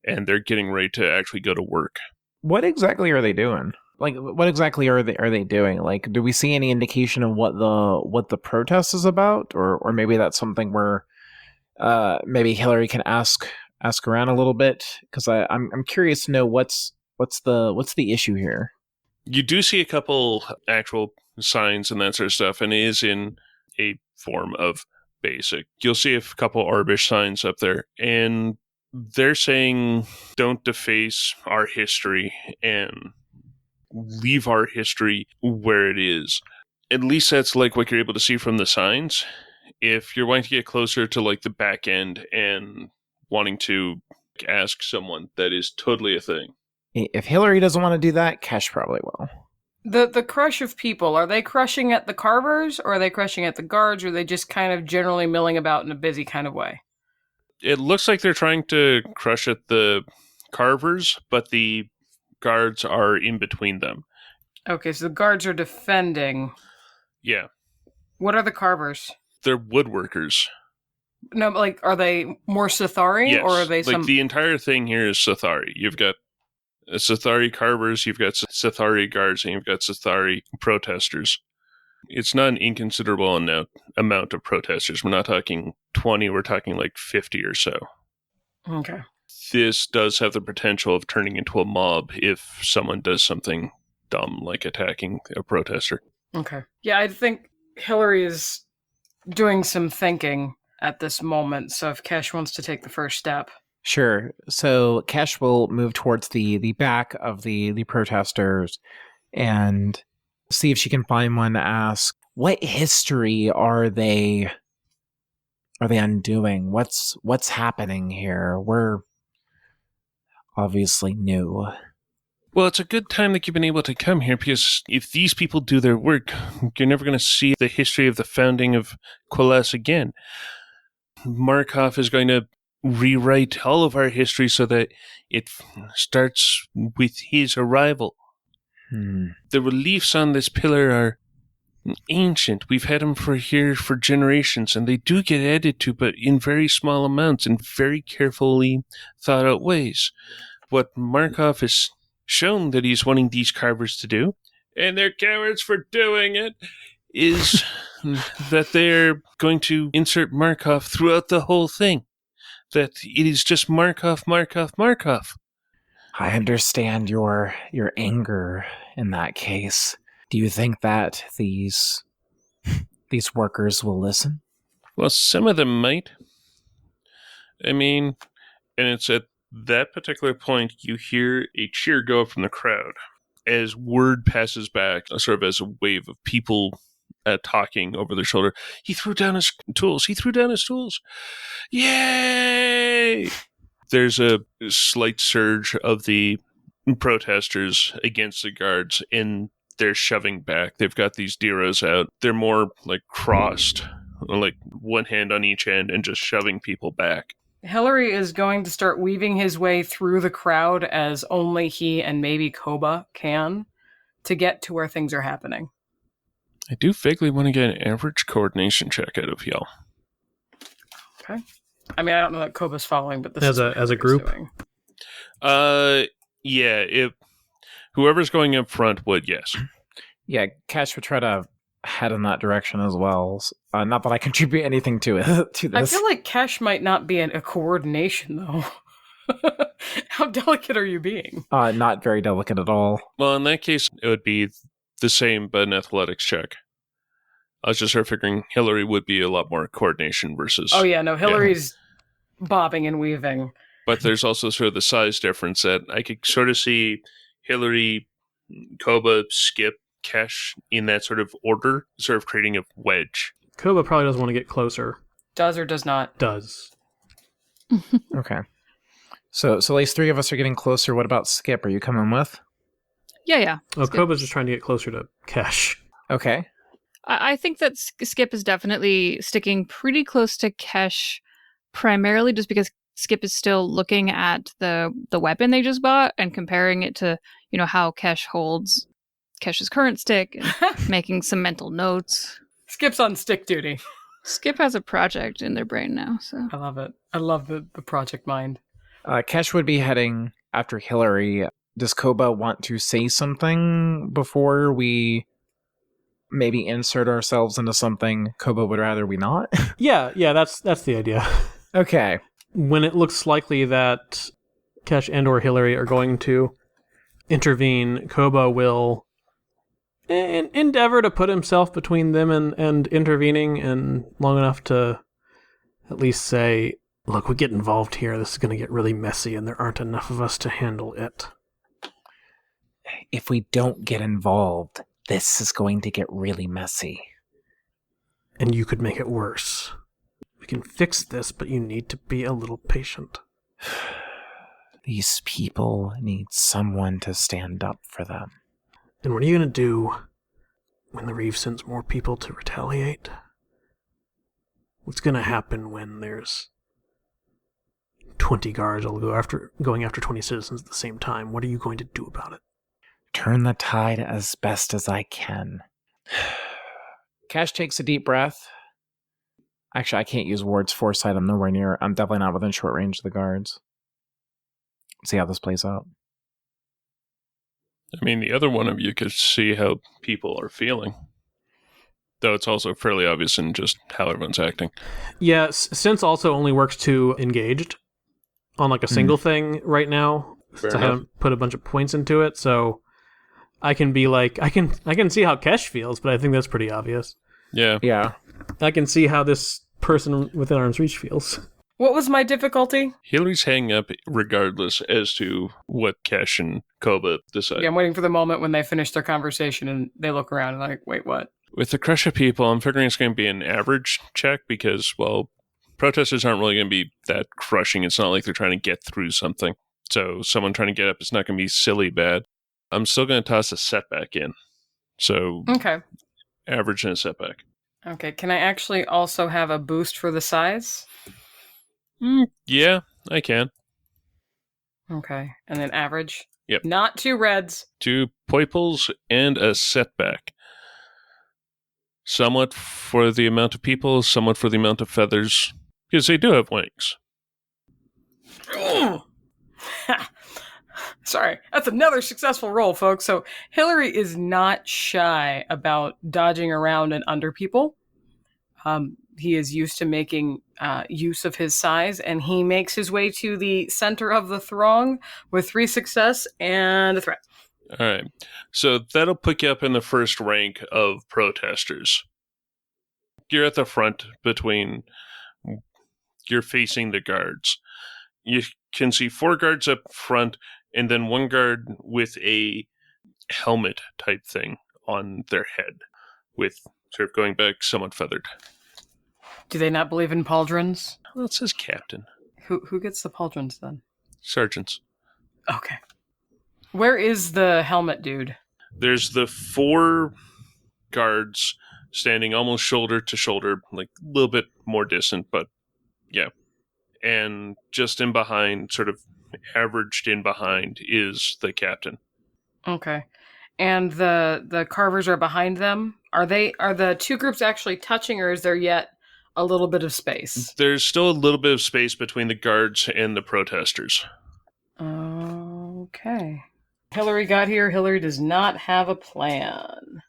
and they're getting ready to actually go to work. What exactly are they doing? What exactly are they doing? Do we see any indication of what the protest is about, or maybe that's something where maybe Hillary can ask around a little bit, because I'm curious to know what's the issue here. You do see a couple actual signs and that sort of stuff, and it is in a form of basic. You'll see a couple Arbish signs up there, and they're saying, don't deface our history and leave our history where it is. At least that's what you're able to see from the signs. If you're wanting to get closer to the back end and wanting to ask someone, that is totally a thing. If Hillary doesn't want to do that, Cash probably will. The crush of people, are they crushing at the carvers, or are they crushing at the guards, or are they just kind of generally milling about in a busy kind of way? It looks like they're trying to crush at the carvers, but the guards are in between them. Okay, so the guards are defending. Yeah. What are the carvers? They're woodworkers. No, are they more Sathari, Yes. or are they some... The entire thing here is Sathari. You've got Sithari carvers, you've got Sithari guards, and you've got Sithari protesters. It's not an inconsiderable amount of protesters. We're not talking 20, we're talking like 50 or so. Okay. This does have the potential of turning into a mob if someone does something dumb like attacking a protester. Okay. Yeah, I think Hillary is doing some thinking at this moment, so if Kesh wants to take the first step. Sure. So Kesh will move towards the back of the protesters and see if she can find one to ask, what history are they undoing? What's happening here? We're obviously new. Well, it's a good time that you've been able to come here, because if these people do their work, you're never going to see the history of the founding of Quillas again. Markov is going to rewrite all of our history so that it starts with his arrival. The reliefs on this pillar are ancient. We've had them for generations, and they do get added to, but in very small amounts, in very carefully thought out ways. What Markov has shown that he's wanting these carvers to do, and they're cowards for doing it, is that they're going to insert Markov throughout the whole thing. That it is just Markov, Markov, Markov. I understand your anger in that case. Do you think that these workers will listen? Well, some of them might. I mean, and it's at that particular point you hear a cheer go up from the crowd as word passes back, sort of as a wave of people talking over their shoulder. He threw down his tools. He threw down his tools. Yay! There's a slight surge of the protesters against the guards, and they're shoving back. They've got these Diros out. They're more like crossed, like one hand on each end, and just shoving people back. Hillary is going to start weaving his way through the crowd as only he and maybe Koba can to get to where things are happening. I do vaguely want to get an average coordination check out of y'all. Okay. I mean, I don't know that Koba's following, but this as a group. Doing. Yeah. If whoever's going up front would, yes. Yeah, Cash would try to head in that direction as well. Not that I contribute anything to it to this. I feel like Cash might not be a coordination though. How delicate are you being? Not very delicate at all. Well, in that case, it would be the same, but an athletics check. I was just sort of figuring Hillary would be a lot more coordination versus... Oh yeah, no, Hillary's bobbing and weaving. But there's also sort of the size difference that I could sort of see Hillary, Koba, Skip, Kesh in that sort of order, sort of creating a wedge. Koba probably doesn't want to get closer. Does or does not? Does. Okay. So at least three of us are getting closer. What about Skip? Are you coming with? Yeah. Oh, Koba's just trying to get closer to Kesh. Okay. I think that Skip is definitely sticking pretty close to Kesh, primarily just because Skip is still looking at the weapon they just bought and comparing it to, how Kesh holds Kesh's current stick and making some mental notes. Skip's on stick duty. Skip has a project in their brain now, so. I love it. I love the project mind. Kesh would be heading after Hillary. Does Koba want to say something before we maybe insert ourselves into something Koba would rather we not? Yeah, that's the idea. Okay. When it looks likely that Kesh and or Hillary are going to intervene, Koba will endeavor to put himself between them and intervening, and long enough to at least say, look, we get involved here, this is going to get really messy, and there aren't enough of us to handle it. If we don't get involved, this is going to get really messy. And you could make it worse. We can fix this, but you need to be a little patient. These people need someone to stand up for them. And what are you going to do when the Reeve sends more people to retaliate? What's going to happen when there's 20 guards all going after 20 citizens at the same time? What are you going to do about it? Turn the tide as best as I can. Cash takes a deep breath. Actually, I can't use Ward's foresight. I'm nowhere near. I'm definitely not within short range of the guards. See how this plays out. I mean, the other one of you could see how people are feeling. Though it's also fairly obvious in just how everyone's acting. Yeah, Sense also only works to engaged on like a single thing right now. Fair I enough. haven't put a bunch of points into it, so I can be like, I can see how Kesh feels, but I think that's pretty obvious. Yeah. Yeah. I can see how this person within arm's reach feels. What was my difficulty? Hillary's hanging up regardless as to what Kesh and Koba decide. Yeah, I'm waiting for the moment when they finish their conversation and they look around and like, wait, what? With the crush of people, I'm figuring it's going to be an average check because, well, protesters aren't really going to be that crushing. It's not like they're trying to get through something. So someone trying to get up is not going to be silly bad. I'm still going to toss a setback in. So Okay. average and a setback. Okay, can I actually also have a boost for the size? Yeah, I can. Okay, and then average? Yep. Not 2 reds. 2 poiples and a setback. Somewhat for the amount of people, somewhat for the amount of feathers. Because they do have wings. Sorry, that's another successful roll, folks. So Hillary is not shy about dodging around and under people. He is used to making use of his size, and he makes his way to the center of the throng with 3 success and a threat. All right. So that'll put you up in the first rank of protesters. You're at the front you're facing the guards. You can see 4 guards up front and then 1 guard with a helmet type thing on their head with sort of going back somewhat feathered. Do they not believe in pauldrons? Well, it says captain. Who gets the pauldrons then? Sergeants. Okay. Where is the helmet dude? There's the 4 guards standing almost shoulder to shoulder, like a little bit more distant, but yeah. And just in behind, sort of averaged in behind, is the captain. Okay. And the carvers are behind them? Are the 2 groups actually touching, or is there yet a little bit of space? There's still a little bit of space between the guards and the protesters. Okay. Hillary got here. Hillary does not have a plan.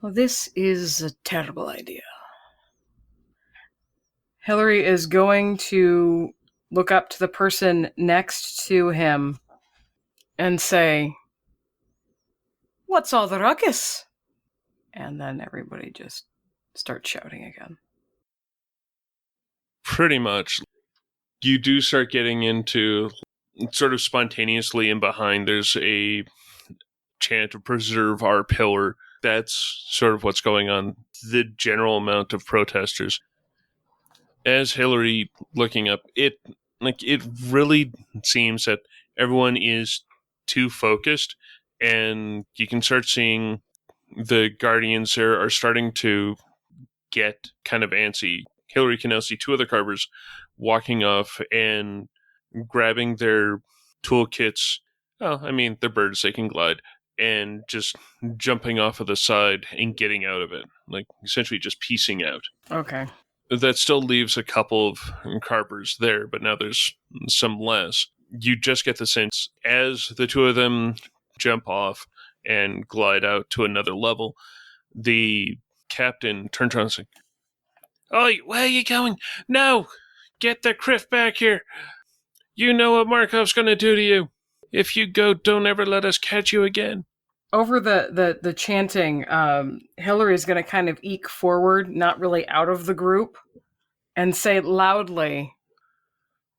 Well, this is a terrible idea. Hillary is going to look up to the person next to him and say, "What's all the ruckus?" And then everybody just starts shouting again. Pretty much. You do start getting into sort of spontaneously in behind. There's a chant of preserve our pillar. That's sort of what's going on. The general amount of protesters. As Hillary looking up, it really seems that everyone is too focused, and you can start seeing the Guardians there are starting to get kind of antsy. Hillary can now see 2 other carvers walking off and grabbing their toolkits. Well, I mean, they're birds, they can glide, and just jumping off of the side and getting out of it. Like, essentially just piecing out. Okay. That still leaves a couple of carvers there, but now there's some less. You just get the sense, as the 2 of them jump off and glide out to another level, the captain turns around and says, "Oi, where are you going? No! Get the Criff back here! You know what Markov's going to do to you. If you go, don't ever let us catch you again." Over the chanting, Hillary's going to kind of eke forward, not really out of the group, and say loudly,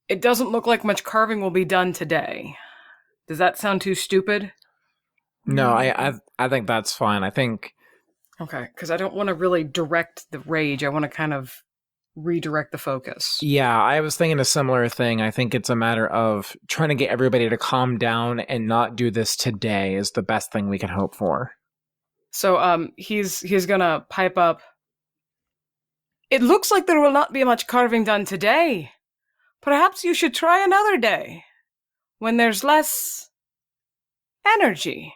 "It doesn't look like much carving will be done today." Does that sound too stupid? No, I think that's fine. I think... Okay, because I don't want to really direct the rage. I want to kind of redirect the focus. Yeah, I was thinking a similar thing. I think it's a matter of trying to get everybody to calm down and not do this today is the best thing we can hope for. So he's gonna pipe up, "It looks like there will not be much carving done today. Perhaps you should try another day, when there's less energy."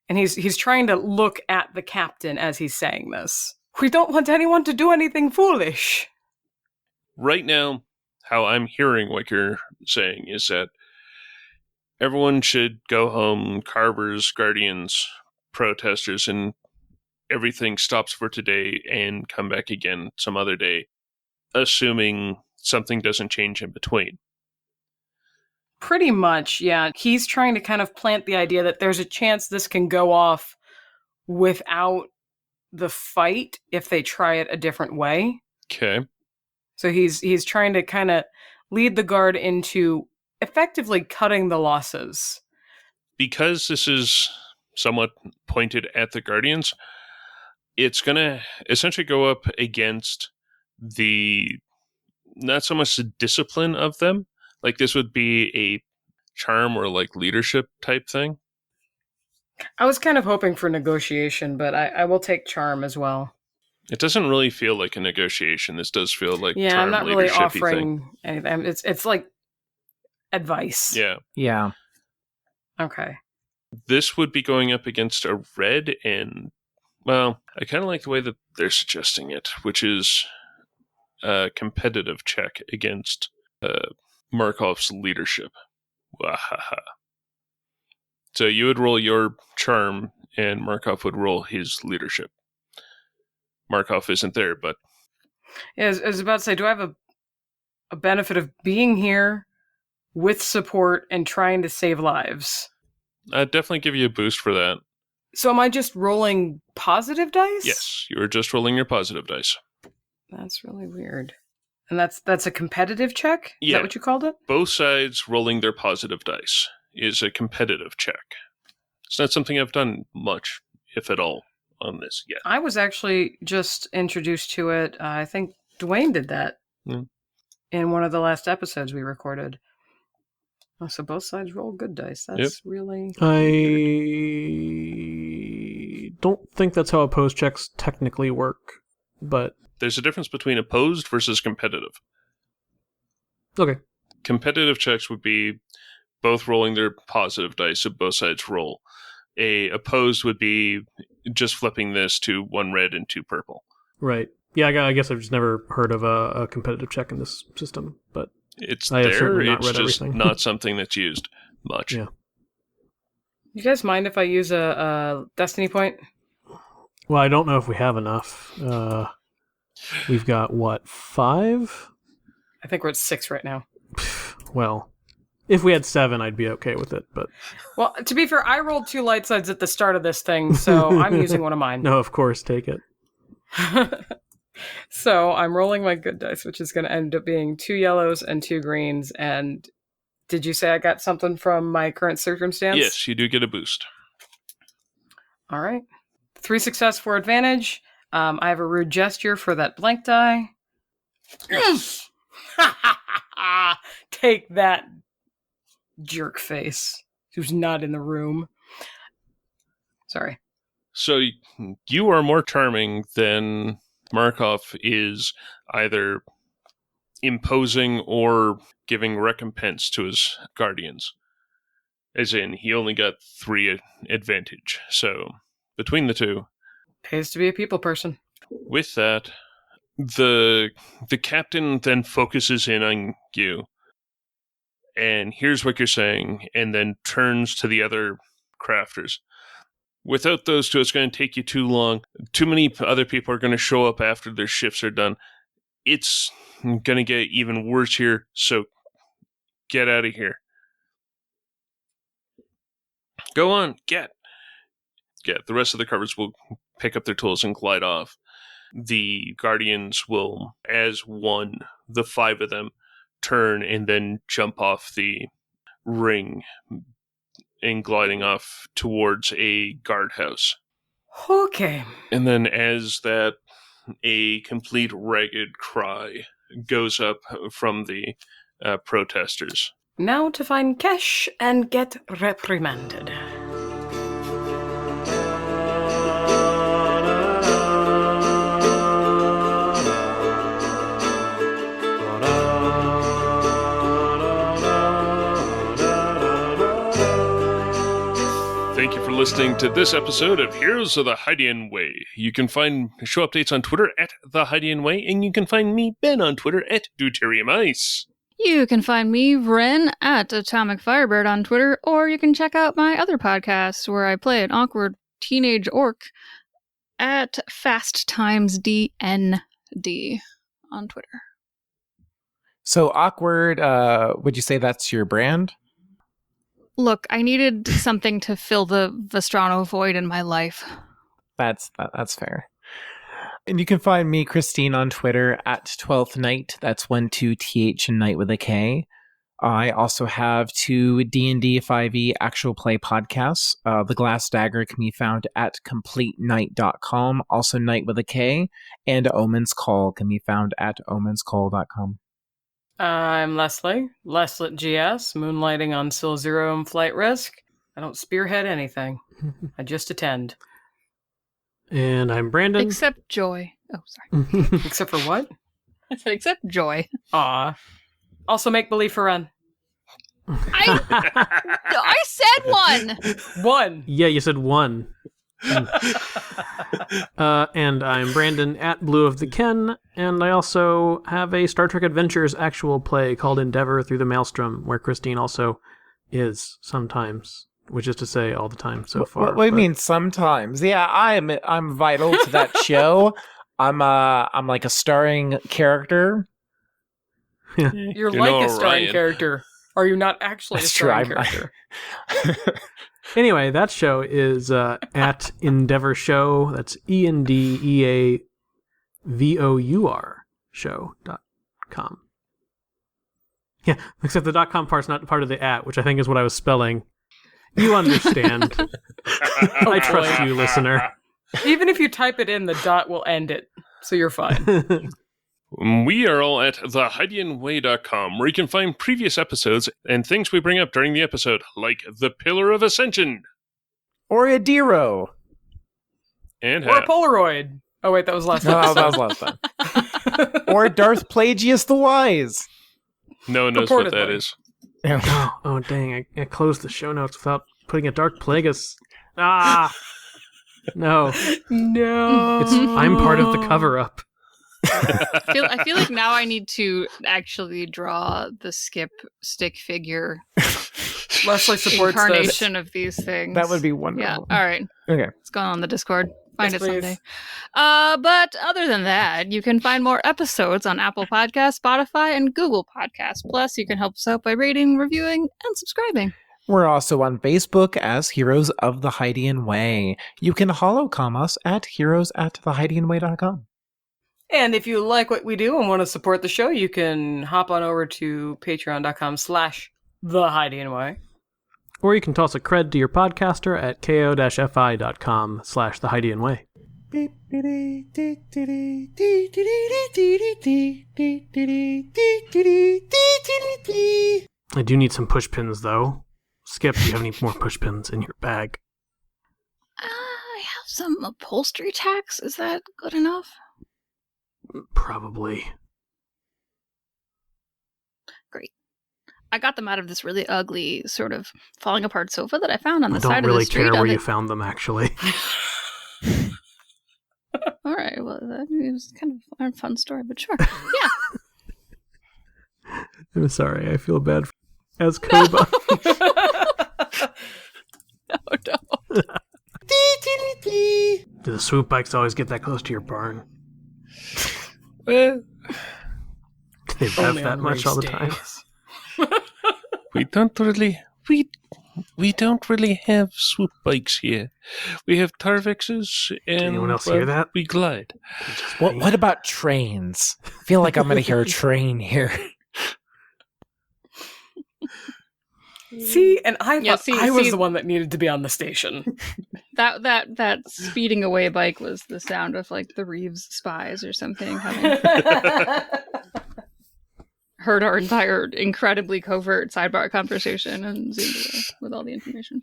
And he's trying to look at the captain as he's saying this. "We don't want anyone to do anything foolish." Right now, how I'm hearing what you're saying is that everyone should go home, carvers, guardians, protesters, and everything stops for today and come back again some other day, assuming something doesn't change in between. Pretty much, yeah. He's trying to kind of plant the idea that there's a chance this can go off without the fight if they try it a different way. Okay. So he's trying to kind of lead the guard into effectively cutting the losses. Because this is somewhat pointed at the Guardians, it's going to essentially go up against the, not so much the discipline of them. Like, this would be a charm or like leadership type thing. I was kind of hoping for negotiation, but I will take charm as well. It doesn't really feel like a negotiation. This does feel like yeah, charm, I'm not really leadership-y offering thing. anything. It's like advice. Yeah. Yeah. Okay. This would be going up against a red, and, well, I kind of like the way that they're suggesting it, which is a competitive check against Markov's leadership. Wahaha. So you would roll your charm, and Markov would roll his leadership. Markov isn't there, but... Yeah, I was about to say, do I have a benefit of being here with support and trying to save lives? I'd definitely give you a boost for that. So am I just rolling positive dice? Yes, you were just rolling your positive dice. That's really weird. And that's a competitive check? Is Yeah. that what you called it? Both sides rolling their positive dice is a competitive check. It's not something I've done much, if at all, on this yet. I was actually just introduced to it. I think Dwayne did that in one of the last episodes we recorded. Oh, so both sides roll good dice. That's really I don't think that's how opposed checks technically work, but... There's a difference between opposed versus competitive. Okay. Competitive checks would be both rolling their positive dice, so both sides roll. A opposed would be just flipping this to 1 red and 2 purple. Right. Yeah, I guess I've just never heard of a competitive check in this system, but... It's I have there, certainly not it's read just everything. not something that's used much. Yeah. You guys mind if I use a destiny point? Well, I don't know if we have enough. We've got, 5? I think we're at 6 right now. Well, if we had 7, I'd be okay with it, but... Well, to be fair, I rolled 2 light sides at the start of this thing, so I'm using one of mine. No, of course, take it. So I'm rolling my good dice, which is going to end up being 2 yellows and 2 greens. And did you say I got something from my current circumstance? Yes, you do get a boost. All right. 3 success, 4 advantage. I have a rude gesture for that blank die. Take that, jerk face, who's not in the room. Sorry. So you are more charming than Markov is either imposing or giving recompense to his guardians. As in, he only got 3 advantage. So, between the two, Pays to be a people person. with that, the captain then focuses in on you and hears what you're saying and then turns to the other crafters. Without those two, it's going to take you too long. Too many other people are going to show up after their shifts are done. It's going to get even worse here, so get out of here. Go on, get. The rest of the carvers will pick up their tools and glide off. The guardians will, as one, the 5 of them, turn and then jump off the ring and gliding off towards a guardhouse. Okay. And then as that, a complete ragged cry goes up from the protesters. Now to find Kesh and get reprimanded. Thank you for listening to this episode of Heroes of the Hydian Way. You can find show updates on Twitter at The Hydian Way, and you can find me, Ben, on Twitter at Deuterium Ice. You can find me, Ren, at Atomic Firebird on Twitter, or you can check out my other podcast where I play an awkward teenage orc at Fast Times DND on Twitter. So awkward, would you say that's your brand? Look, I needed something to fill the Vestrano void in my life. That's fair. And you can find me, Christine, on Twitter at 12th Night. That's 12th and Night with a K. I also have 2 D&D 5e actual play podcasts. The Glass Dagger can be found at completenight.com, also Night with a K. And Omen's Call can be found at omenscall.com. I'm Leslie GS, moonlighting on Sil Zero and Flight Risk. I don't spearhead anything. I just attend. And I'm Brandon. Except Joy. Oh, sorry. Except for what? I said except Joy. Aw. Also make believe for Ren. I said one! One! Yeah, you said one. And I'm Brandon at Blue of the Ken, and I also have a Star Trek Adventures actual play called Endeavor Through the Maelstrom, where Christine also is sometimes, which is to say all the time so far. What do you mean sometimes? Yeah, I'm vital to that show. I'm like a starring character. You're like a starring character. Are you not actually That's a starring true, character? Anyway, that show is at Endeavor Show. That's ENDEAVOUR show.com. Yeah, except the .com part's not part of the at, which I think is what I was spelling. You understand. I trust you, listener. Even if you type it in, the dot will end it. So you're fine. We are all at theheidianway.com, where you can find previous episodes and things we bring up during the episode, like the Pillar of Ascension. Or a Dero. And Or a Polaroid. Oh, wait, that was last No, episode. that was last time. Or Darth Plagueis the Wise. No one knows what that Purportedly. is. Oh, dang. I closed the show notes without putting a Dark Plagueis. Ah! No. No. I'm part of the cover-up. I feel like now I need to actually draw the Skip stick figure Leslie supports this. incarnation of these things. That would be wonderful. Yeah, all right. Okay. It's going on the Discord. Find Yes, it please. someday. But other than that, you can find more episodes on Apple Podcasts, Spotify, and Google Podcasts. Plus, you can help us out by rating, reviewing, and subscribing. We're also on Facebook as Heroes of the Heidian Way. You can holocom us at heroes@theheidianway.com. And if you like what we do and want to support the show, you can hop on over to patreon.com/theheidianway. Or you can toss a cred to your podcaster at ko-fi.com/theheidianway. I do need some push pins, though. Skip, do you have any more push pins in your bag? I have some upholstery tacks. Is that good enough? Probably. Great. I got them out of this really ugly, sort of falling apart sofa that I found on the I side don't really of the street. care where you found them, actually. All right. Well, it was kind of a fun story, but sure. Yeah. I'm sorry, I feel bad as Koba. No. Do the swoop bikes always get that close to your barn? Well, Do they rev that much all the time? we don't really have swoop bikes here. We have Tarvexes, and anyone else hear that? we glide. What about trains? I feel like I'm going to hear a train here. See, and I Yeah, thought I was see- the one that needed to be on the station. That speeding away bike was the sound of like the Reeves spies or something having heard our entire incredibly covert sidebar conversation and zoomed away with all the information.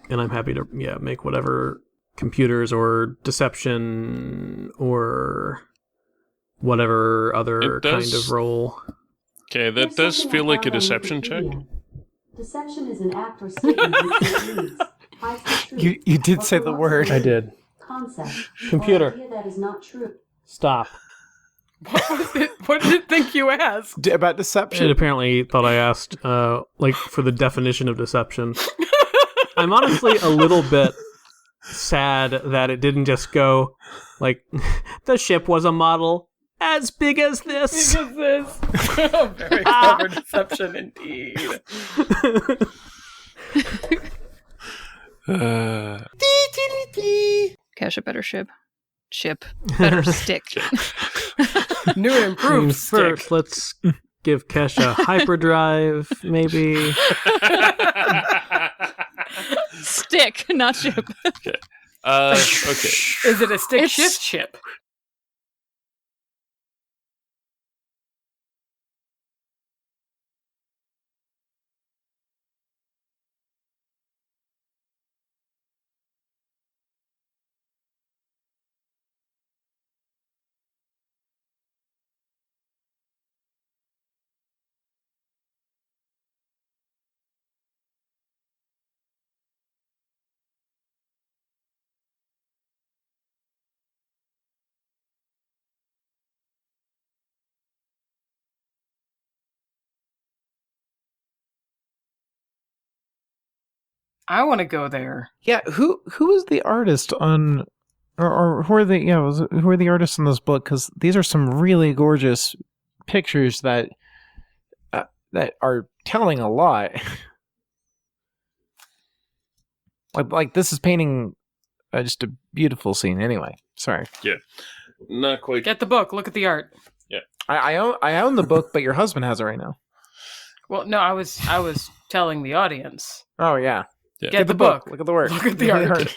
And I'm happy to make whatever computers or deception or whatever other It does- kind of role. Okay, that does feel like a deception check. Deception is an act or statement which leads, hides the truth, You did or say the word. corrupts I did. concept, Computer. or idea that is not true. Stop. What did it think you asked? About It deception. apparently thought I asked, for the definition of deception. I'm honestly a little bit sad that it didn't just go, like, the ship was a model as big as this. Very clever deception indeed. Cash a better ship. Better stick. New and improved First, stick. let's give Kesh a hyperdrive, maybe. Stick, not ship. Okay. Is it a stick It's- shift ship? I want to go there. Yeah, who was the artist on, or who are who are the artists in this book? Because these are some really gorgeous pictures that are telling a lot. like this is painting just a beautiful scene. Anyway, sorry. Not quite. Get the book. Look at the art. I own the book, but your husband has it right now. Well, no, I was telling the audience. Oh yeah. Yeah. Get the book. Look at the work. Look at the art.